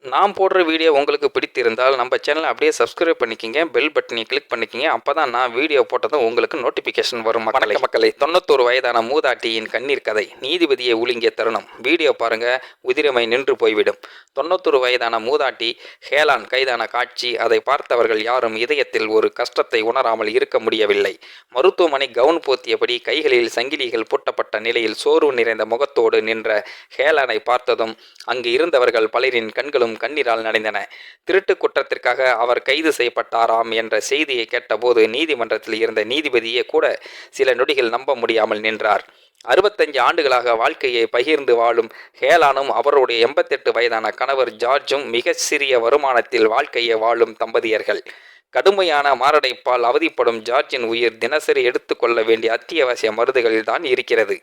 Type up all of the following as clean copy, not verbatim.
நான் போடுற வீடியோ உங்களுக்கு பிடித்திருந்தால் நம்ம சேனலை அப்படியே சப்ஸ்கிரைப் பண்ணிக்கிங்க, பெல் பட்டனை கிளிக் பண்ணிக்கிங்க. அப்போ தான் நான் வீடியோ போட்டதும் உங்களுக்கு நோட்டிஃபிகேஷன் வரும். மக்களை 91 வயதான மூதாட்டியின் கண்ணீர் கதை. நீதிபதியை உலுங்கிய தருணம். வீடியோ பாருங்க, உதிரமை நின்று போய்விடும். 91 வயதான மூதாட்டி ஹேலான் கைதான காட்சி. அதை பார்த்தவர்கள் யாரும் இதயத்தில் ஒரு கஷ்டத்தை உணராமல் இருக்க முடியவில்லை. மருத்துவமனை கவுன் போத்தியபடி கைகளில் சங்கிலிகள் பூட்டப்பட்ட நிலையில் சோர்வு நிறைந்த முகத்தோடு நின்ற ஹேலானை பார்த்ததும் அங்கு இருந்தவர்கள் பலரின் கண்களும் கண்ணீரால் நனைந்தன. திருட்டு குற்றத்திற்காக அவர் கைது செய்யப்பட்டாராம் என்ற செய்தியை கேட்டபோது நீதிமன்றத்தில் இருந்த நீதிபதியே கூட சில நொடிகள் நம்ப முடியாமல் நின்றார். 65 ஆண்டுகளாக வாழ்க்கையை பகிர்ந்து வாழும் ஹேலானும் அவருடைய 88 வயதான கணவர் ஜார்ஜும் மிக சிறிய வருமானத்தில் வாழ்க்கையை வாழும் தம்பதியர்கள். கடுமையான மாரடைப்பால் அவதிப்படும் ஜார்ஜின் உயிர் தினசரி எடுத்துக்கொள்ள வேண்டிய அத்தியாவசிய மருந்துகளில் தான் இருக்கிறது.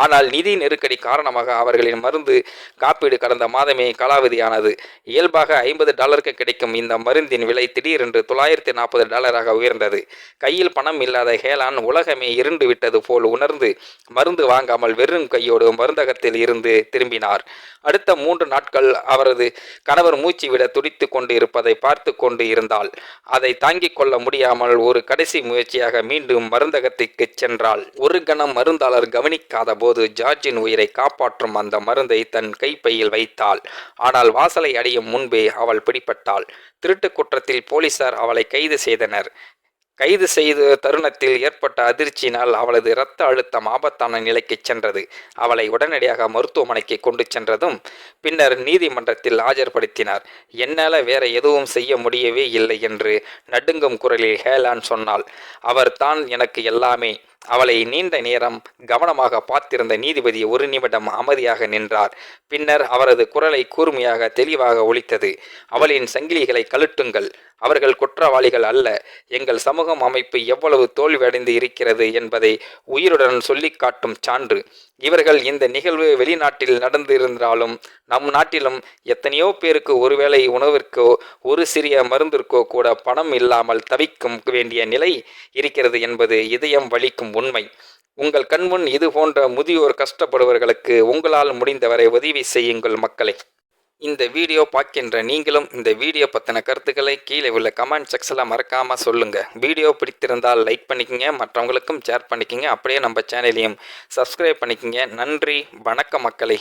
ஆனால் நிதி நெருக்கடி காரணமாக அவர்களின் மருந்து காப்பீடு கடந்த மாதமே காலாவதியானது. இயல்பாக $50 கிடைக்கும் இந்த மருந்தின் விலை திடீரென்று $940 உயர்ந்தது. கையில் பணம் இல்லாத ஹேலான் உலகமே இருண்டு விட்டது போல் உணர்ந்து மருந்து வாங்காமல் வெறும் கையோடு மருந்தகத்தில் இருந்து திரும்பினார். அடுத்த 3 நாட்கள் அவரது கணவர் மூச்சு விட துடித்து கொண்டு இருப்பதை பார்த்து கொண்டு இருந்தாள். அதை தாங்கிக் கொள்ள முடியாமல் ஒரு கடைசி முயற்சியாக மீண்டும் மருந்தகத்திற்கு சென்றாள். ஒரு கணம் மருந்தாளர் கவனிக்காத போது ஜார்ஜின் உயிரை காப்பாற்றும் அந்த மருந்தை தன் கைப்பையில் வைத்தாள். ஆனால் வாசலை அடையும் முன்பே அவள் பிடிபட்டாள். திருட்டு குற்றத்தில் போலீசார் அவளை கைது செய்தனர். கைது செய்த தருணத்தில் ஏற்பட்ட அதிர்ச்சியினால் அவளது இரத்த அழுத்தம் ஆபத்தான நிலைக்கு சென்றது. அவளை உடனடியாக மருத்துவமனைக்கு கொண்டு சென்றதும் பின்னர் நீதிமன்றத்தில் ஆஜர்படுத்தினார். என்னால் வேற எதுவும் செய்ய முடியவே இல்லை என்று நடுங்கும் குரலில் ஹேலான் சொன்னாள். அவர் தான் எனக்கு எல்லாமே. அவளை நீண்ட நேரம் கவனமாக பார்த்திருந்த நீதிபதி ஒரு நிமிடம் அமைதியாக நின்றார். பின்னர் அவரது குரலை கூர்மையாக தெளிவாக ஒலித்தது. அவளின் சங்கிலிகளை கழட்டுங்கள். அவர்கள் குற்றவாளிகள் அல்ல. எங்கள் சமூகம் அமைப்பு எவ்வளவு தோல்வியடைந்து இருக்கிறது என்பதை உயிருடன் சொல்லி காட்டும் சான்று. இவர்கள் இந்த நிகழ்வு வெளிநாட்டில் நடந்திருந்தாலும் நம் நாட்டிலும் எத்தனையோ பேருக்கு ஒருவேளை உணவிற்கோ ஒரு சிறிய மருந்திற்கோ கூட பணம் இல்லாமல் தவிக்கும் வேண்டிய நிலை இருக்கிறது என்பது இதயம் வலிக்கும் உண்மை. உங்கள் கண்முன் இது போன்ற முதியோர் கஷ்டப்படுபவர்களுக்கு உங்களால் முடிந்தவரை உதவி செய்யுங்கள் மக்களை. இந்த வீடியோ பார்க்கின்ற நீங்களும் இந்த வீடியோ பற்றின கருத்துக்களை கீழே உள்ள கமெண்ட் செக்ஷனில் மறக்காமல் சொல்லுங்கள். வீடியோ பிடித்திருந்தால் லைக் பண்ணிக்கங்க, மற்றவங்களுக்கும் ஷேர் பண்ணிக்கங்க. அப்படியே நம்ம சேனலையும் சப்ஸ்கிரைப் பண்ணிக்கங்க. நன்றி, வணக்கம் மக்களை.